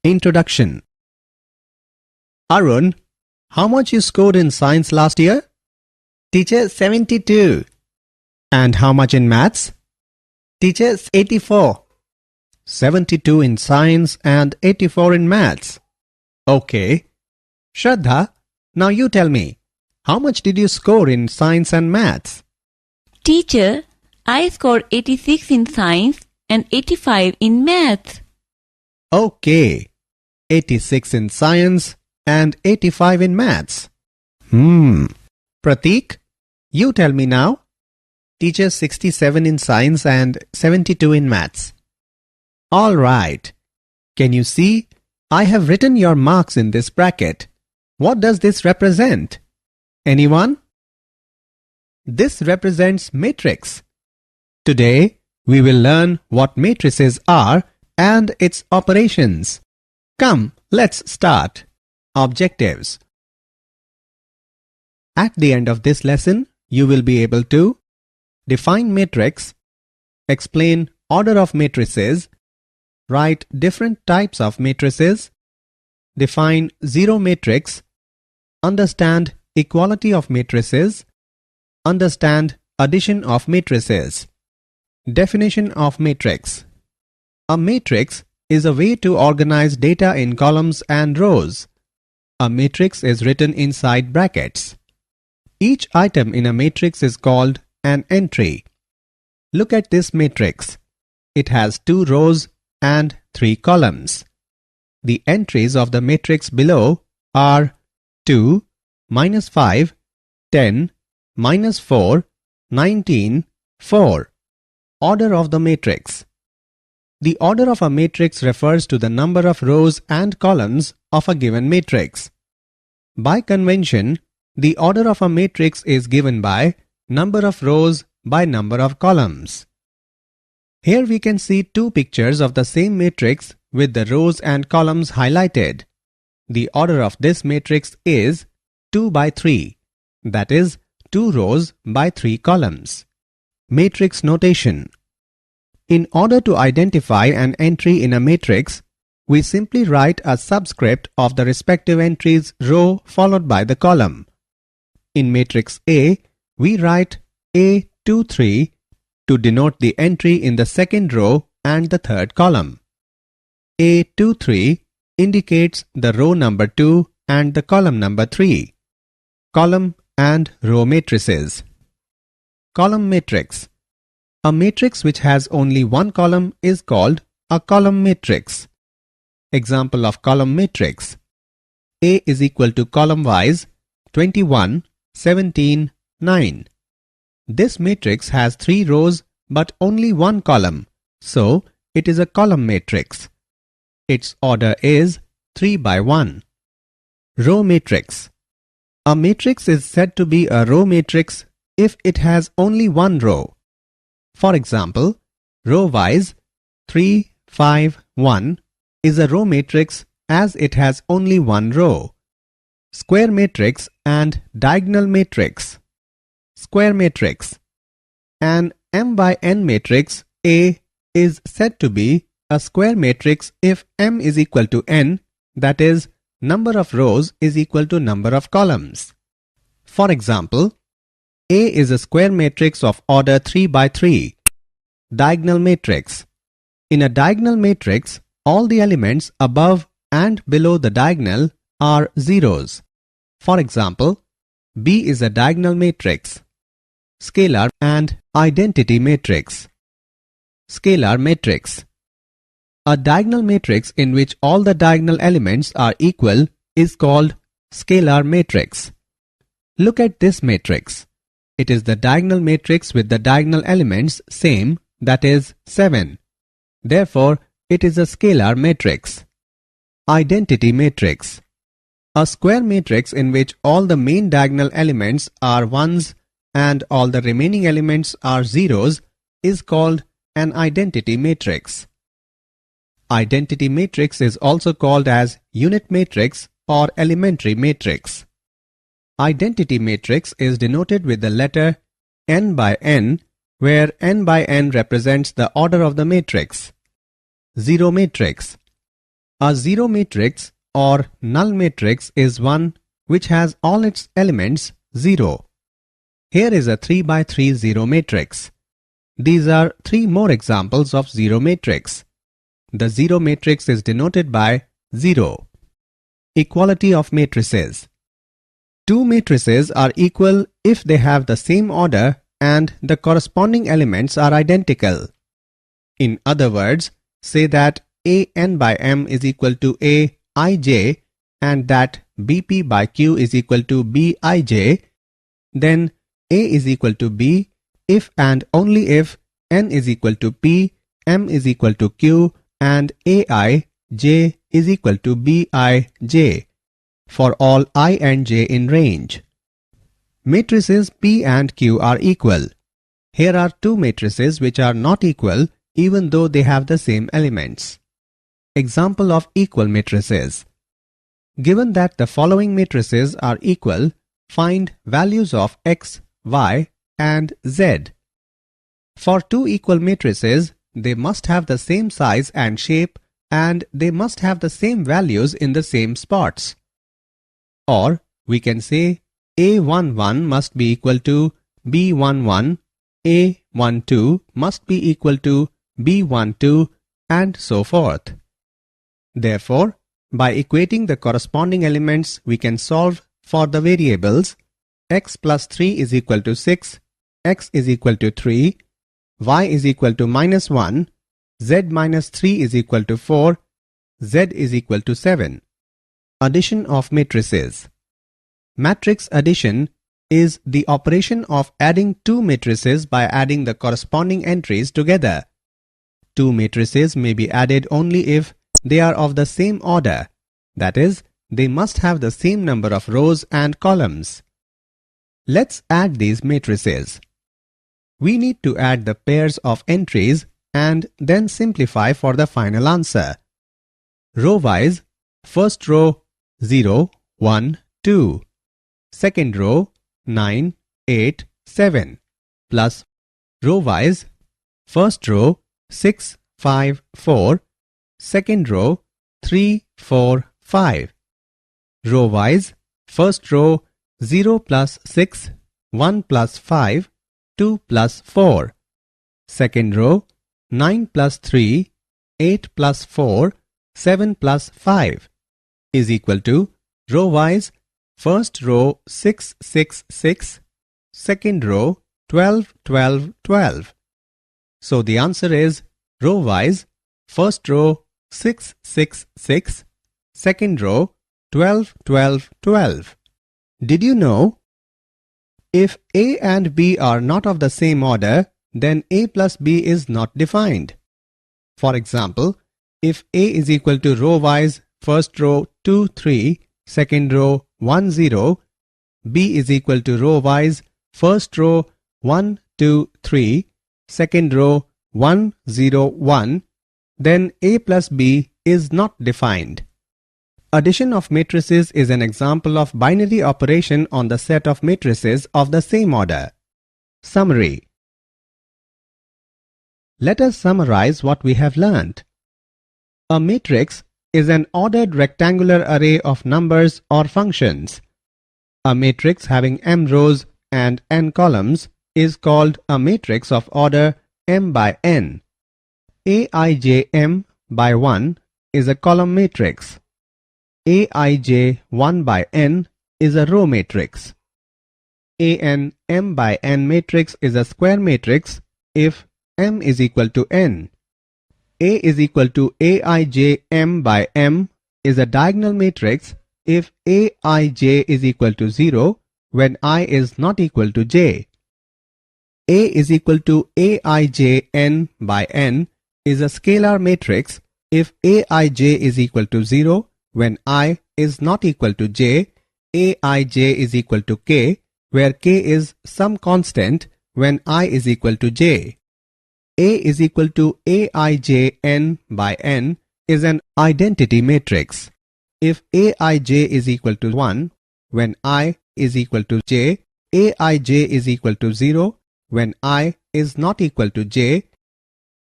Introduction. Arun, how much you scored in science last year? Teacher, 72. And how much in maths? Teacher, 84. 72 in science and 84 in maths. Okay. Shraddha, now you tell me, how much did you score in science and maths? Teacher, I scored 86 in science and 85 in maths. Okay. 86 in science and 85 in maths. Prateek, you tell me now. Teacher, 67 in science and 72 in maths. All right. Can you see? I have written your marks in this bracket. What does this represent? Anyone? This represents matrix. Today, we will learn what matrices are and its operations. Come, let's start. Objectives. At the end of this lesson, you will be able to define matrix, explain order of matrices, write different types of matrices, define zero matrix, understand equality of matrices, understand addition of matrices. Definition of matrix. A matrix is a way to organize data in columns and rows. A matrix is written inside brackets. Each item in a matrix is called an entry. Look at this matrix. It has 2 rows and 3 columns. The entries of the matrix below are 2, -5, 10, -4, 19, 4. Order of the matrix. The order of a matrix refers to the number of rows and columns of a given matrix. By convention, the order of a matrix is given by number of rows by number of columns. Here we can see 2 pictures of the same matrix with the rows and columns highlighted. The order of this matrix is 2 by 3, that is 2 rows by 3 columns. Matrix notation. In order to identify an entry in a matrix, we simply write a subscript of the respective entry's row followed by the column. In matrix A, we write A23 to denote the entry in the second row and the third column. A23 indicates the row number 2 and the column number 3. Column and row matrices. Column matrix. A matrix which has only one column is called a column matrix. Example of column matrix. A is equal to column wise 21, 17, 9. This matrix has 3 rows but only one column, so it is a column matrix. Its order is 3 by 1. Row matrix. A matrix is said to be a row matrix if it has only one row. For example, row-wise 3, 5, 1 is a row matrix as it has only one row. Square matrix and diagonal matrix. Square matrix. An m by n matrix A is said to be a square matrix if m is equal to n, that is, number of rows is equal to number of columns. For example, A is a square matrix of order 3 by 3. Diagonal matrix. In a diagonal matrix, all the elements above and below the diagonal are zeros. For example, B is a diagonal matrix. Scalar and identity matrix. Scalar matrix. A diagonal matrix in which all the diagonal elements are equal is called scalar matrix. Look at this matrix. It is the diagonal matrix with the diagonal elements same, that is 7. Therefore, it is a scalar matrix. Identity matrix. A square matrix in which all the main diagonal elements are 1s and all the remaining elements are zeros is called an identity matrix. Identity matrix is also called as unit matrix or elementary matrix. Identity matrix is denoted with the letter n by n, where n by n represents the order of the matrix. Zero matrix. A zero matrix or null matrix is one which has all its elements 0. Here is a 3 by 3 zero matrix. These are 3 more examples of zero matrix. The zero matrix is denoted by 0. Equality of matrices. Two matrices are equal if they have the same order and the corresponding elements are identical. In other words, say that AN by M is equal to AIJ and that BP by Q is equal to BIJ, then A is equal to B if and only if N is equal to P, M is equal to Q and AI, J is equal to BIJ for all I and J in range. Matrices P and Q are equal. Here are two matrices which are not equal even though they have the same elements. Example of equal matrices. Given that the following matrices are equal, find values of x, y and z. For two equal matrices, they must have the same size and shape and they must have the same values in the same spots. Or we can say A11 must be equal to B11, A12 must be equal to B12 and so forth. Therefore, by equating the corresponding elements, we can solve for the variables x plus 3 is equal to 6, x is equal to 3, y is equal to minus 1, z minus 3 is equal to 4, z is equal to 7. Addition of matrices. Matrix addition is the operation of adding two matrices by adding the corresponding entries together. Two matrices may be added only if they are of the same order, that is, they must have the same number of rows and columns. Let's add these matrices. We need to add the pairs of entries and then simplify for the final answer. Row-wise, first row 0, 1, 2. Second row 9, 8, 7 plus row-wise, first row 6, 5, 4. Second row 3, 4, 5. Row-wise, first row 0 plus 6, 1 plus 5, 2 plus 4. Second row 9 plus 3, 8 plus 4, 7 plus 5 is equal to row-wise, first row 6, 6, 6, second row 12, 12, 12. So the answer is row-wise, first row 6, 6, 6, second row 12, 12, 12. Did you know? If A and B are not of the same order, then A plus B is not defined. For example, if A is equal to row-wise, first row 2, 3, second row 1, 0, B is equal to row-wise, first row 1, 2, 3, second row 1, 0, 1, then A plus B is not defined. Addition of matrices is an example of binary operation on the set of matrices of the same order. Summary. Let us summarize what we have learnt. A matrix is an ordered rectangular array of numbers or functions. A matrix having m rows and n columns is called a matrix of order m by n. Aij by 1 is a column matrix. Aij 1 by n is a row matrix. An m by n matrix is a square matrix if m is equal to n. A is equal to Aij m by m is a diagonal matrix if Aij is equal to 0 when I is not equal to j. A is equal to Aij n by n is a scalar matrix if Aij is equal to 0 when I is not equal to j, Aij is equal to k, where k is some constant when I is equal to j. A is equal to Aij n by n is an identity matrix. If Aij is equal to 1 when I is equal to j, Aij is equal to 0 when I is not equal to j.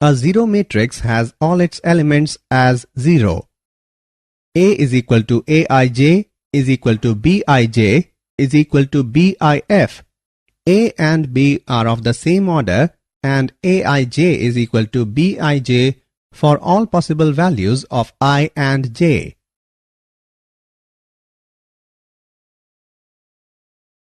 A zero matrix has all its elements as 0. A is equal to Aij is equal to Bij is equal to Bif. A and B are of the same order and Aij is equal to Bij for all possible values of I and j.